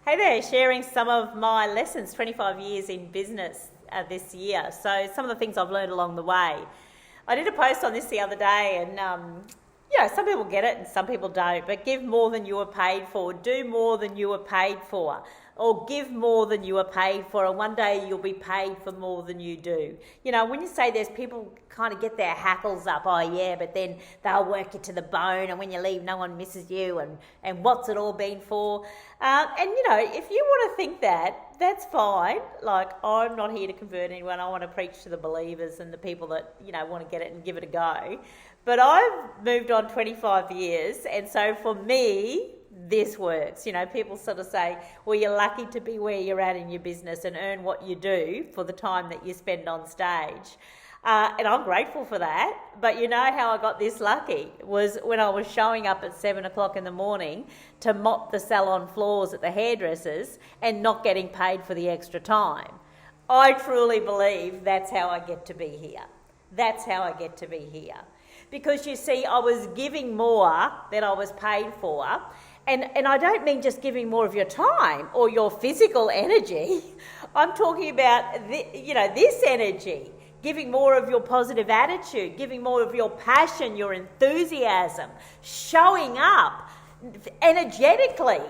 Hey there, sharing some of my lessons, 25 years in business this year. So some of the things I've learned along the way. I did a post on this the other day and, some people get it and some people don't, but give more than you were paid for, do more than you were paid for, or give more than you were paid for, and one day you'll be paid for more than you do. You know, when you say there's people kind of get their hackles up, oh yeah, but then they'll work you to the bone, and when you leave no one misses you, and what's it all been for? If you want to think that, that's fine. Like, I'm not here to convert anyone. I want to preach to the believers and the people that, want to get it and give it a go. But I've moved on 25 years, and so for me, this works. People sort of say, well, you're lucky to be where you're at in your business and earn what you do for the time that you spend on stage. And I'm grateful for that. But you know how I got this lucky was when I was showing up at 7 o'clock in the morning to mop the salon floors at the hairdressers and not getting paid for the extra time. I truly believe that's how I get to be here. That's how I get to be here. Because you see, I was giving more than I was paid for. And I don't mean just giving more of your time or your physical energy. I'm talking about, this energy. Giving more of your positive attitude, giving more of your passion, your enthusiasm, showing up energetically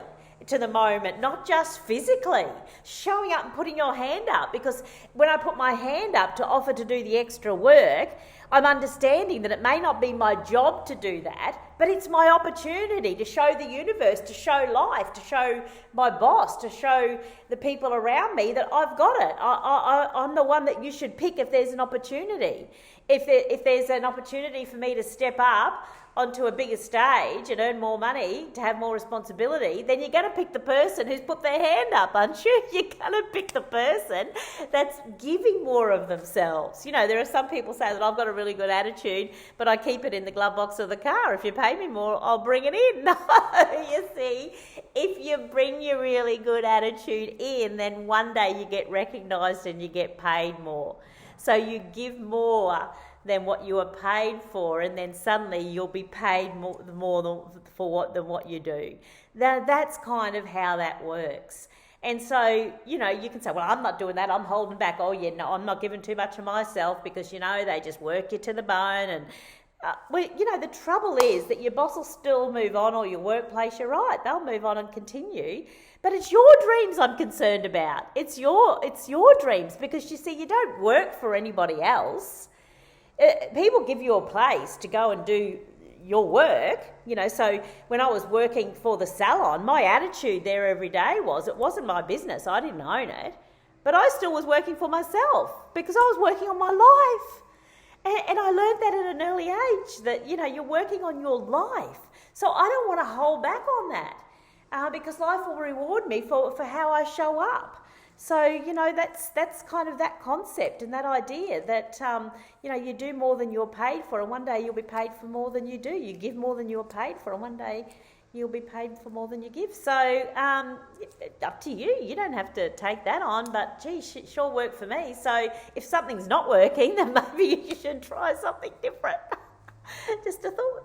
to the moment, not just physically, showing up and putting your hand up. Because when I put my hand up to offer to do the extra work, I'm understanding that it may not be my job to do that, but it's my opportunity to show the universe, to show life, to show my boss, to show the people around me that I've got it. I'm the one that you should pick if there's an opportunity. If there's an opportunity for me to step up onto a bigger stage and earn more money, to have more responsibility, then you're going to pick the person who's put their hand up, aren't you? You're going to pick the person that's giving more of themselves. There are some people say that I've got a really good attitude, but I keep it in the glove box of the car. If you pay me more, I'll bring it in. No, you see, if you bring your really good attitude in, then one day you get recognised and you get paid more. So you give more than what you are paid for, and then suddenly you'll be paid more than what you do. Now, that's kind of how that works. And so, you can say, well, I'm not doing that, I'm holding back. Oh, yeah, no, I'm not giving too much of myself because, they just work you to the bone. And, the trouble is that your boss will still move on, or your workplace, you're right, they'll move on and continue. But it's your dreams I'm concerned about. It's your dreams, because, you see, you don't work for anybody else. People give you a place to go and do your work, so when I was working for the salon, my attitude there every day it wasn't my business, I didn't own it, but I still was working for myself because I was working on my life. And I learned that at an early age, that, you're working on your life. So I don't want to hold back on that because life will reward me for how I show up. So, that's kind of that concept and that idea that, you do more than you're paid for, and one day you'll be paid for more than you do. You give more than you're paid for, and one day you'll be paid for more than you give. So, up to you. You don't have to take that on, but gee, it sure worked for me. So if something's not working, then maybe you should try something different. Just a thought.